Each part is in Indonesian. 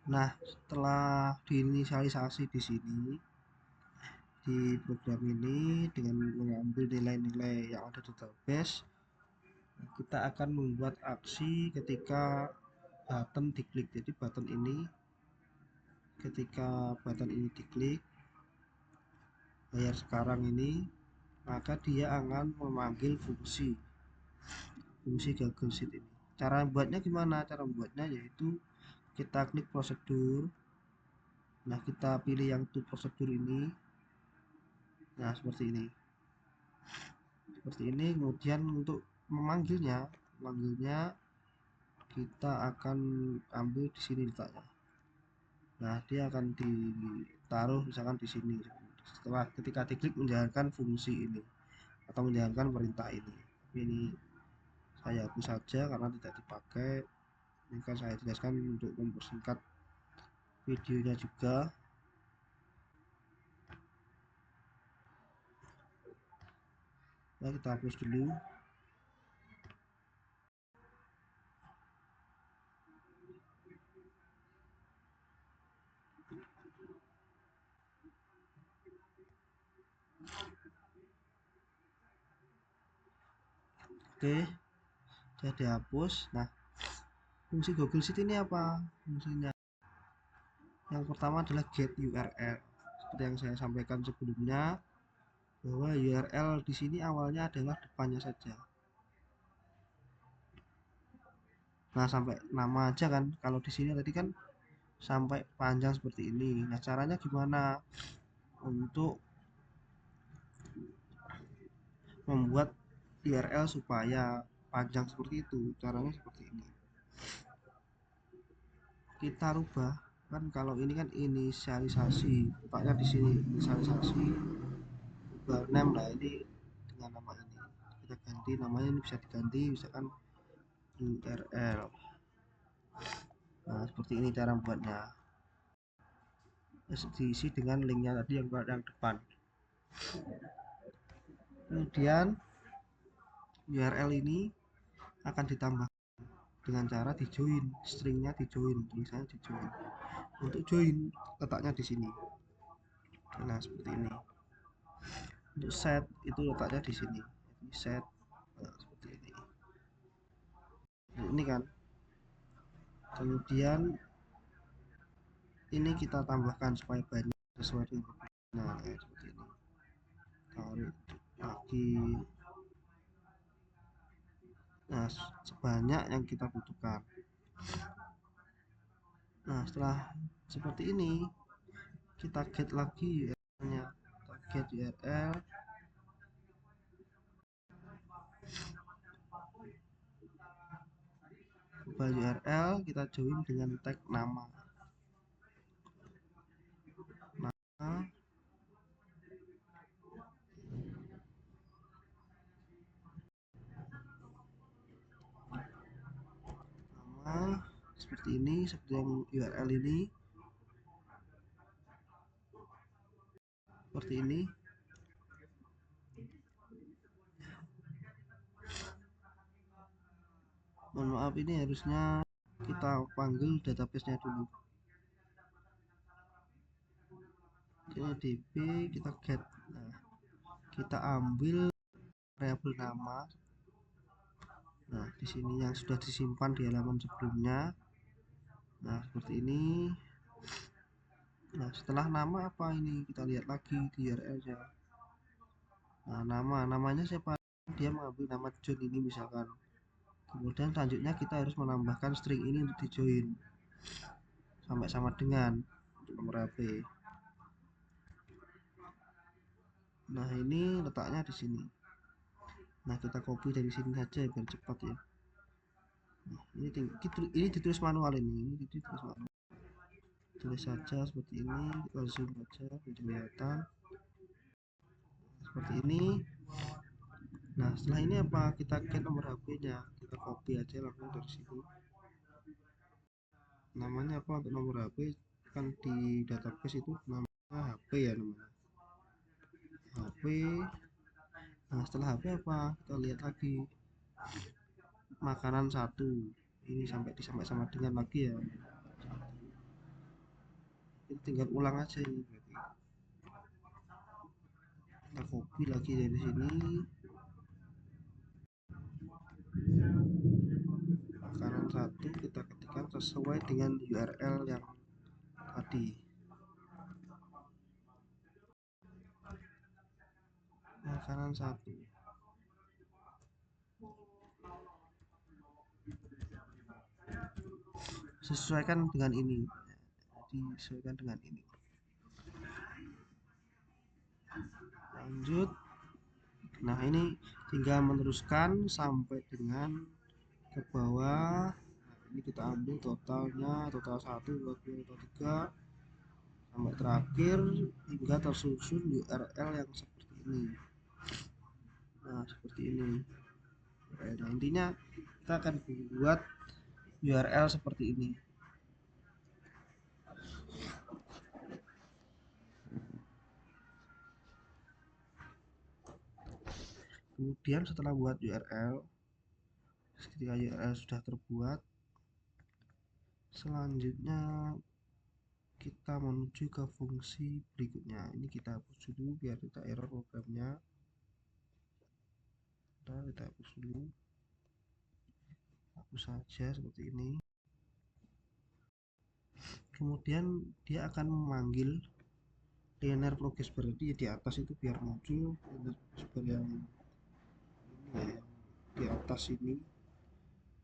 Nah, setelah diinisialisasi di sini di program ini dengan mengambil nilai-nilai yang ada di database, kita akan membuat aksi ketika button diklik. Jadi ketika button ini diklik layar sekarang ini, maka dia akan memanggil fungsi Google Sheet ini. Cara buatnya gimana? Cara membuatnya yaitu kita klik prosedur. Nah, kita pilih yang to prosedur ini. Nah, seperti ini. Kemudian untuk memanggilnya kita akan ambil di sini letaknya. Nah, dia akan ditaruh misalkan di sini. Setelah ketika diklik menjalankan fungsi ini atau menjalankan perintah ini. Ini saya hapus saja karena tidak dipakai. Ini kan saya jelaskan untuk mempersingkat videonya juga. Nah, kita hapus dulu. Oke, sudah dihapus. Nah, fungsi Google Sheet ini apa fungsinya? Yang pertama adalah get URL. Seperti yang saya sampaikan sebelumnya, bahwa URL di sini awalnya adalah depannya saja. Nah, sampai nama aja kan. Kalau di sini tadi kan sampai panjang seperti ini. Nah, caranya gimana untuk membuat URL supaya panjang seperti itu? Caranya seperti ini. Kita rubah kan, kalau ini kan inisialisasi, letaknya di sini inisialisasi, ubah name. Nah, ini dengan nama ini kita ganti namanya, ini bisa diganti misalkan URL. Nah, seperti ini cara membuatnya. Diisi dengan linknya tadi yang depan. Kemudian URL ini akan ditambah dengan cara di join, stringnya di join, tulisannya di join. Untuk join letaknya di sini. Nah, seperti ini. Untuk set itu letaknya di sini. Jadi set, nah, seperti ini. Nah, ini kan. Kemudian ini kita tambahkan supaya banyak sesuai dengan kebutuhan. Nah, seperti ini. Tarik lagi. Nah, sebanyak yang kita butuhkan. Nah, setelah seperti ini, kita get lagi URL-nya. Kita get URL. Ubah URL, kita join dengan tag nama. Nama, seperti ini, seperti yang URL ini. Seperti ini. Mohon maaf, ini harusnya kita panggil database-nya dulu. Ini db, kita get. Nah, kita ambil variabel nama. Nah, di sini yang sudah disimpan di halaman sebelumnya. Nah, seperti ini. Nah, setelah nama apa ini? Kita lihat lagi di URL-nya. Nah, namanya siapa? Dia mengambil nama John ini misalkan. Kemudian selanjutnya kita harus menambahkan string ini untuk di join sampai sama dengan untuk nomor HP. Nah, ini letaknya di sini. Nah, kita copy dari sini saja biar cepat ya. Nah, ini ditulis manual, ini ditulis manual. Tulis saja seperti ini, kita zoom saja biar kelihatan seperti ini. Nah, setelah ini apa? Kita get nomor HP-nya. Kita copy aja langsung dari sini. Namanya apa untuk nomor HP? Kan di database itu namanya HP ya, namanya HP. Nah, setelah HP apa? Kita lihat lagi. Makanan 1. Ini sampai sama dengan lagi ya. Ini tinggal ulang aja ini berarti. Kita copy lagi dari sini, makanan satu kita ketikkan sesuai dengan URL yang tadi. Makanan satu sesuaikan dengan ini, jadi sesuaikan dengan ini. Lanjut. Nah, ini tinggal meneruskan sampai dengan ke bawah. Nah, ini kita ambil totalnya, total 1 2 3 sampai terakhir hingga tersusun URL yang seperti ini. Nah, seperti ini. Nah, intinya kita akan buat URL seperti ini. Kemudian setelah buat URL, ketika URL sudah terbuat, selanjutnya kita menuju ke fungsi berikutnya. Ini kita hapus dulu biar tidak error programnya. Kita hapus dulu, hapus saja seperti ini. Kemudian dia akan memanggil linear progress bar, jadi di atas itu biar muncul linear progress bar yang ini ya, yang di atas ini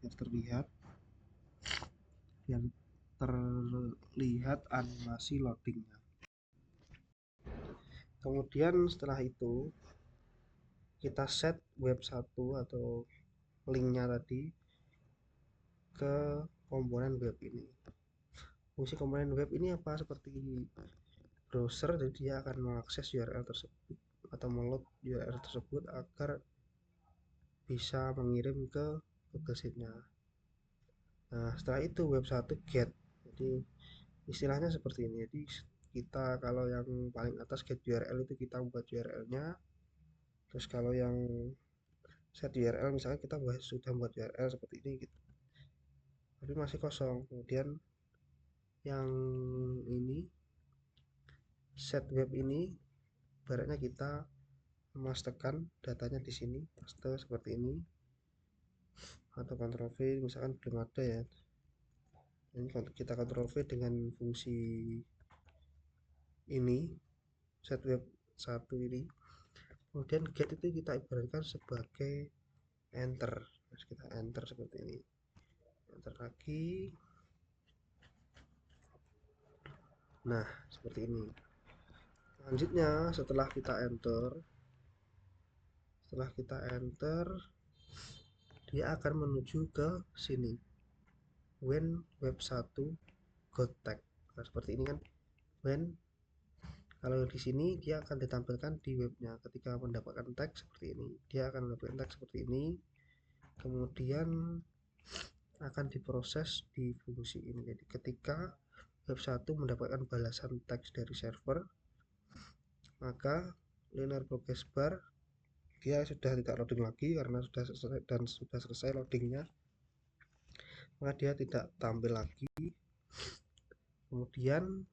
biar terlihat, animasi loadingnya. Kemudian setelah itu kita set web 1 atau linknya tadi ke komponen web ini. Fungsi komponen web ini apa? Seperti browser, jadi dia akan mengakses URL tersebut atau meload URL tersebut agar bisa mengirim ke Google Sheet-nya. Nah, setelah itu web 1 get. Jadi istilahnya seperti ini. Jadi kita kalau yang paling atas get URL itu kita buat URL-nya. Terus kalau yang set URL misalnya kita sudah buat URL seperti ini gitu. Tapi masih kosong. Kemudian yang ini set web ini baratnya kita memastekan datanya di sini, paste seperti ini, atau Ctrl V misalkan belum ada ya. Ini kita Ctrl V dengan fungsi ini, set web 1 ini. Kemudian get itu kita ibaratkan sebagai enter. Terus kita enter seperti ini, enter lagi. Nah, seperti ini. Selanjutnya setelah kita enter, dia akan menuju ke sini, when web 1 got tag. Nah, seperti ini kan, when kalau di sini dia akan ditampilkan di webnya ketika mendapatkan tag seperti ini, dia akan mendapatkan tag seperti ini, kemudian akan diproses di fungsi ini. Jadi ketika web 1 mendapatkan balasan teks dari server, maka linear progress bar dia sudah tidak loading lagi karena sudah selesai loadingnya, maka dia tidak tampil lagi. Kemudian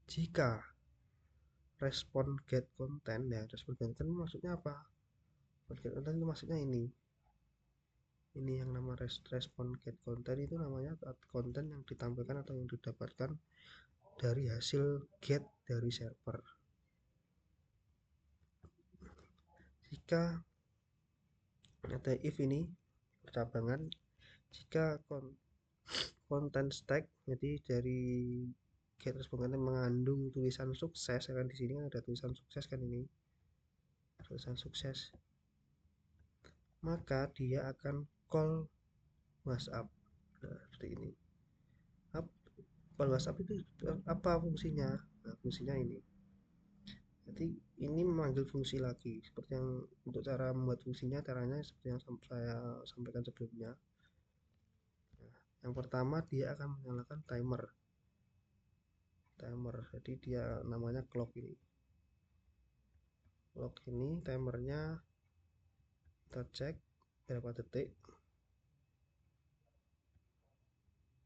jika respon get content, ya respon get content maksudnya apa? Get content itu maksudnya ini yang nama respon get content itu namanya konten yang ditampilkan atau yang didapatkan dari hasil get dari server. Jika ada if ini percabangan, jika konten stack, jadi dari get respon content mengandung tulisan sukses, ya kan di sini ada tulisan sukses kan, ini tulisan sukses, maka dia akan call WhatsApp. Nah, seperti ini. Call WhatsApp itu apa fungsinya? Nah, fungsinya ini. Jadi ini memanggil fungsi lagi, seperti yang untuk cara membuat fungsinya, caranya seperti yang saya sampaikan sebelumnya. Nah, yang pertama dia akan menyalakan timer, jadi dia namanya clock ini. Clock ini timernya kita cek berapa detik,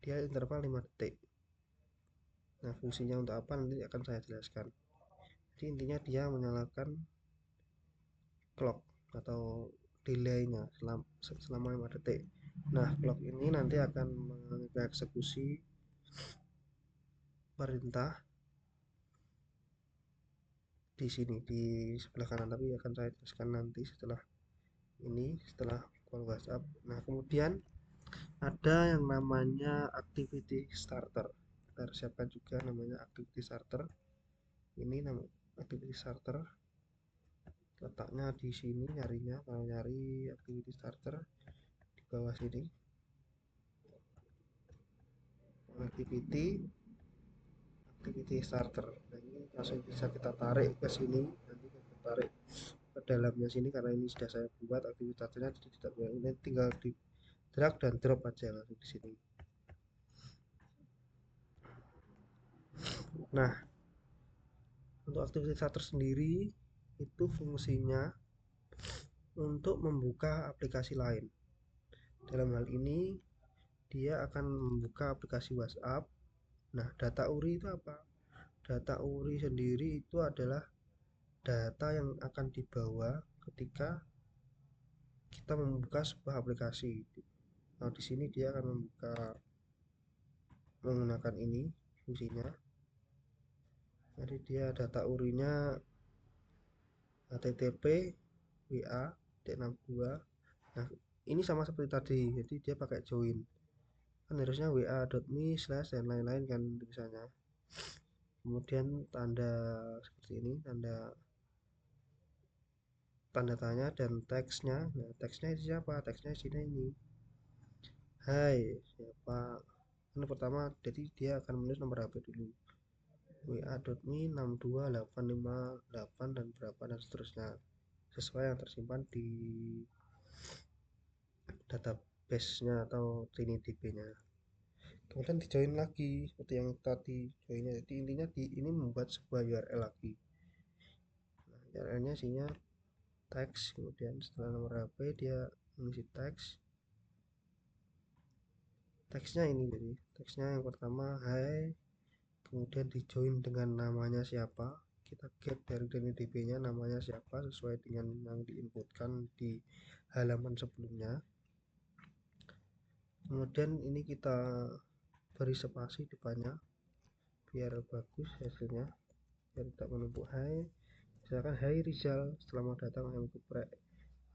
dia interval 5 detik. Nah, fungsinya untuk apa nanti akan saya jelaskan. Jadi intinya dia menyalakan clock atau delaynya selama 5 detik. Nah, clock ini nanti akan mengeksekusi perintah di sini di sebelah kanan, tapi akan saya jelaskan nanti setelah call WhatsApp. Nah, kemudian ada yang namanya activity starter. Kita siapkan juga namanya activity starter. Ini nama activity starter, letaknya di sini, nyarinya kalau nyari activity starter di bawah sini, activity starter. Nah, ini langsung bisa kita tarik ke sini, nanti kita tarik ke dalamnya sini karena ini sudah saya buat activity starternya, jadi tidak boleh, ini tinggal di drag dan drop aja langsung di sini. Nah, untuk activity starter sendiri itu fungsinya untuk membuka aplikasi lain. Dalam hal ini dia akan membuka aplikasi WhatsApp. Nah, data URI itu apa? Data URI sendiri itu adalah data yang akan dibawa ketika kita membuka sebuah aplikasi. Nah, di sini dia akan membuka menggunakan ini fungsinya. Jadi dia data URI-nya HTTP WA D62. Nah, ini sama seperti tadi, jadi dia pakai join. Kan harusnya wa.me slash dan lain-lain kan tulisannya. Kemudian tanda seperti ini, tanda tanya dan teksnya. Nah, teksnya itu siapa? Teksnya sini ini. Hai, siapa? Ini pertama, jadi dia akan menulis nomor HP dulu. wa.me 62858 dan berapa dan seterusnya. Sesuai yang tersimpan di database-nya atau TinyDB-nya. Kemudian di join lagi seperti yang tadi joinnya. Jadi intinya di ini membuat sebuah URL lagi. Nah, URL-nya isinya teks, kemudian setelah nomor HP dia mengisi teksnya ini. Jadi teksnya yang pertama hai, kemudian di join dengan namanya siapa, kita get dari DB-nya namanya siapa sesuai dengan yang diinputkan di halaman sebelumnya. Kemudian ini kita beri spasi depannya biar bagus hasilnya, biar tidak menumpuk. Hai, misalkan hai Rizal, selamat datang yang geprek.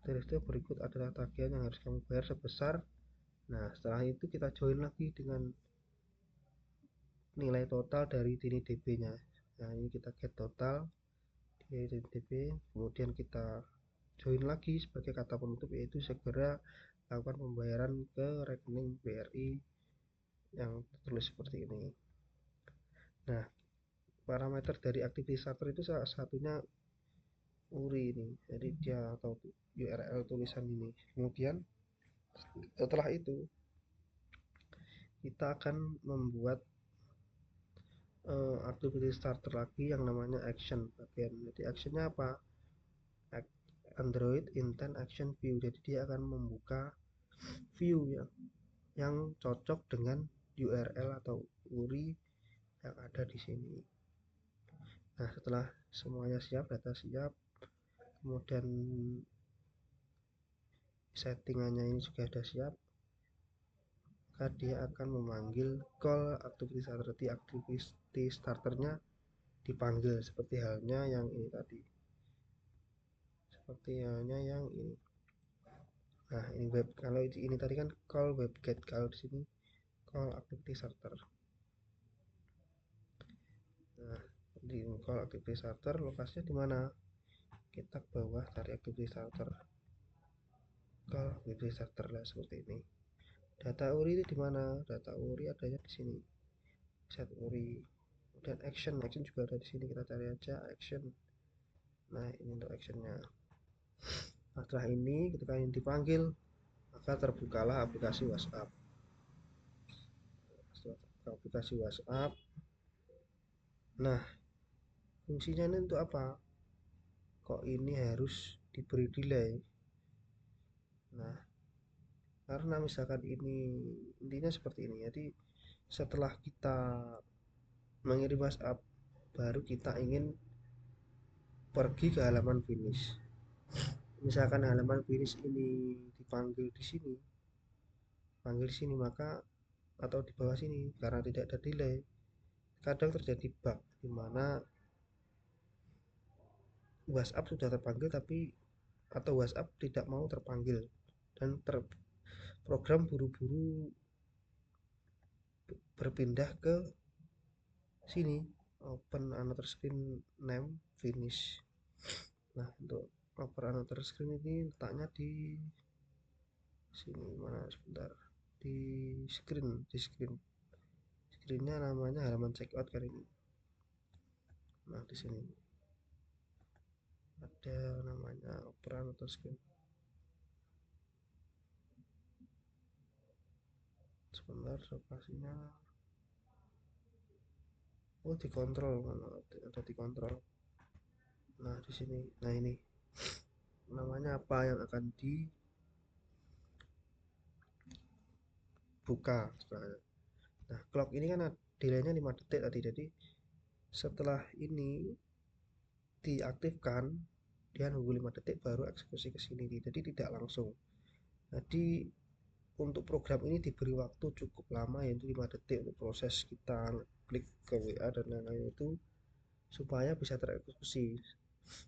Dari itu berikut adalah tagihan yang harus kamu bayar sebesar. Nah, setelah itu kita join lagi dengan nilai total dari DB-nya. Nah, ini kita get total di DB, kemudian kita join lagi sebagai kata penutup, yaitu segera lakukan pembayaran ke rekening BRI yang tertulis seperti ini. Nah, parameter dari activity starter itu salah satunya URI ini, jadi dia atau URL tulisan ini. Kemudian setelah itu kita akan membuat activity starter lagi yang namanya action bagian. Jadi actionnya apa? Android intent action view. Jadi dia akan membuka view yang cocok dengan URL atau URI yang ada di sini. Nah, setelah semuanya siap, data siap, kemudian settingannya ini juga sudah siap, maka dia akan memanggil call activity starter. Di activity starternya dipanggil seperti halnya yang ini tadi, seperti halnya yang ini. Nah, ini web, kalau ini tadi kan call webget, kalau di sini call activity starter. Nah, di call activity starter lokasinya di mana? Kita ke bawah cari activity starter, call activity starter lah seperti ini. Data URI itu di mana? Data URI adanya di sini. Set URI. Kemudian action juga ada di sini. Kita cari aja action. Nah, ini untuk actionnya. Nah, setelah ini ketika ini dipanggil, maka terbukalah aplikasi WhatsApp. Setelah aplikasi WhatsApp, nah fungsinya ini untuk apa? Kok ini harus diberi delay? Nah, karena misalkan ini intinya seperti ini. Jadi setelah kita mengirim WhatsApp, baru kita ingin pergi ke halaman finish. Misalkan halaman finish ini dipanggil di sini, maka atau di bawah sini karena tidak ada delay, kadang terjadi bug di mana WhatsApp sudah terpanggil tapi atau WhatsApp tidak mau terpanggil dan program buru-buru berpindah ke sini, open another screen name finish. Nah, untuk open another screen ini letaknya di sini, mana sebentar, di screennya namanya halaman checkout kali ini. Nah, di sini ada namanya open another screen. Sebentar, lokasinya dikontrol, ada dikontrol. Nah, di sini, nah ini namanya apa yang akan dibuka. Nah, clock ini kan delaynya 5 detik tadi, jadi setelah ini diaktifkan dia nunggu 5 detik baru eksekusi ke sini, jadi tidak langsung. Jadi untuk program ini diberi waktu cukup lama, yaitu 5 detik untuk proses kita klik ke WA dan lain-lain itu supaya bisa tereksekusi.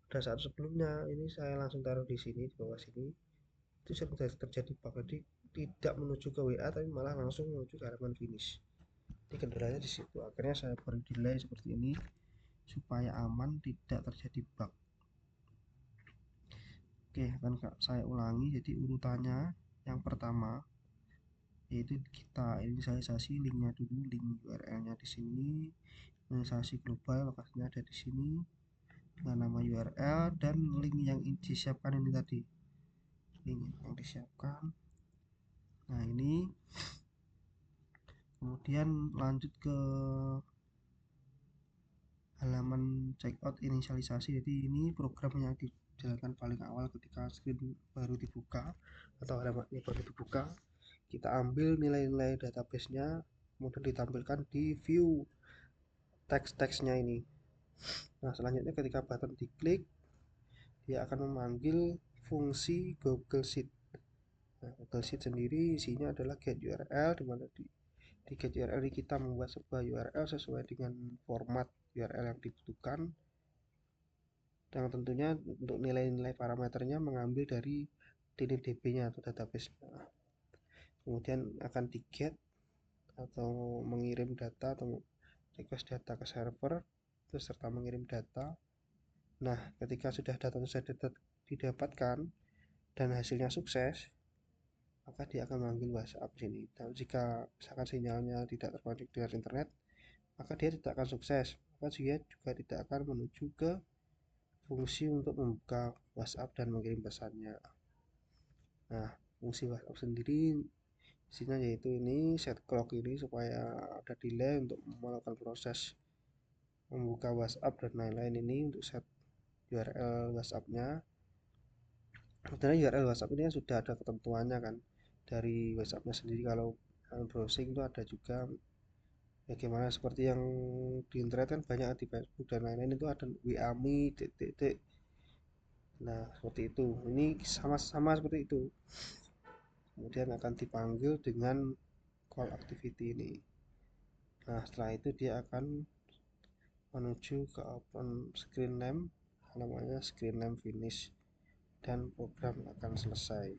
Pada saat sebelumnya ini saya langsung taruh di sini, di bawah sini, itu sering terjadi bug, jadi tidak menuju ke WA tapi malah langsung menuju ke halaman finish. Jadi kendalanya di situ. Akhirnya saya beri delay seperti ini supaya aman, tidak terjadi bug. Oke, akan saya ulangi. Jadi urutannya yang pertama yaitu kita inisialisasi linknya dulu, link URL-nya di sini, inisialisasi global, lokasinya ada di sini dengan nama URL dan link yang disiapkan ini tadi, link yang disiapkan. Nah, ini kemudian lanjut ke halaman checkout inisialisasi. Jadi ini program yang dijalankan paling awal ketika screen baru dibuka atau halaman ini baru dibuka. Kita ambil nilai-nilai database-nya, kemudian ditampilkan di view teks-teksnya ini. Nah, selanjutnya ketika button diklik, dia akan memanggil fungsi Google Sheet. Nah, Google Sheet sendiri isinya adalah get URL, di mana di get URL ini kita membuat sebuah URL sesuai dengan format URL yang dibutuhkan, dan tentunya untuk nilai-nilai parameternya mengambil dari DNDB-nya atau database. Kemudian akan di get atau mengirim data atau request data ke server, terus serta mengirim data. Nah, ketika sudah data didapatkan dan hasilnya sukses, maka dia akan memanggil WhatsApp sini. Dan jika misalkan sinyalnya tidak terkoneksi dengan internet, maka dia tidak akan sukses, maka dia juga tidak akan menuju ke fungsi untuk membuka WhatsApp dan mengirim pesannya. Nah, fungsi WhatsApp sendiri isinya yaitu ini set clock ini supaya ada delay untuk melakukan proses membuka WhatsApp dan lain-lain. Ini untuk set URL WhatsApp-nya. Sebenarnya URL WhatsApp ini kan sudah ada ketentuannya kan dari WhatsApp-nya sendiri. Kalau browsing itu ada juga bagaimana seperti yang di internet kan banyak di Facebook dan lain-lain, itu ada WA-me titik. Nah, seperti itu. Ini sama-sama seperti itu. Kemudian akan dipanggil dengan call activity ini. Nah, setelah itu dia akan menuju ke open screen name, namanya screen name finish, dan program akan selesai.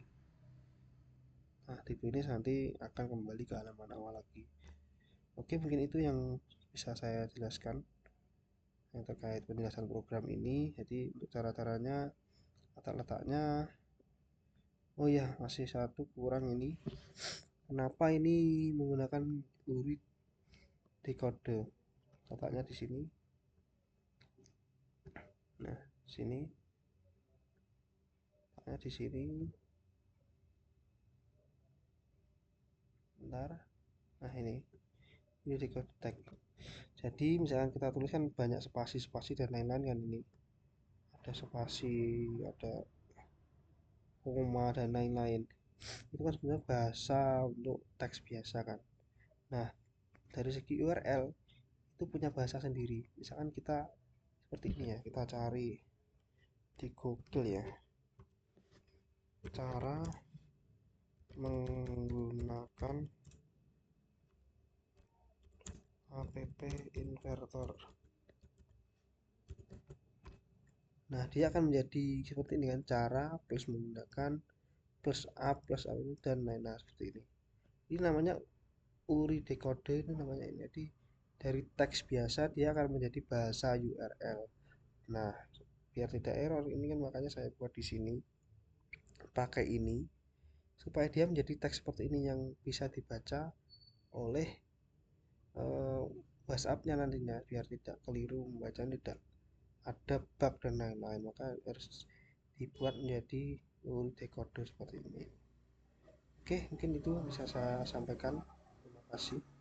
Nah, di finish nanti akan kembali ke halaman awal lagi. Oke, mungkin itu yang bisa saya jelaskan yang terkait penjelasan program ini. Jadi untuk cara-caranya, letak-letaknya, oh ya, masih satu kurang ini. Kenapa ini menggunakan URI decode? Letaknya di sini. Nah, sini. Letaknya di sini. Bentar. Nah, ini decode tag. Jadi misalkan kita tuliskan banyak spasi-spasi dan lain-lain kan, ini ada spasi, ada koma dan lain-lain. Itu kan sebenarnya bahasa untuk teks biasa kan. Nah, dari segi URL itu punya bahasa sendiri. Misalkan kita seperti ini ya, kita cari di Google ya, cara menggunakan app inverter. Nah, dia akan menjadi seperti ini kan, cara plus menggunakan plus up itu dan lain-lain. Nah, seperti ini. Ini namanya URI decode, ini namanya ini. Jadi dari teks biasa dia akan menjadi bahasa URL. Nah, biar tidak error ini kan makanya saya buat di sini pakai ini supaya dia menjadi teks seperti ini yang bisa dibaca oleh WhatsApp-nya nantinya, biar tidak keliru membaca, tidak ada bug dan lain-lain, maka harus dibuat menjadi URI decode seperti ini. Oke, mungkin itu bisa saya sampaikan. Terima kasih.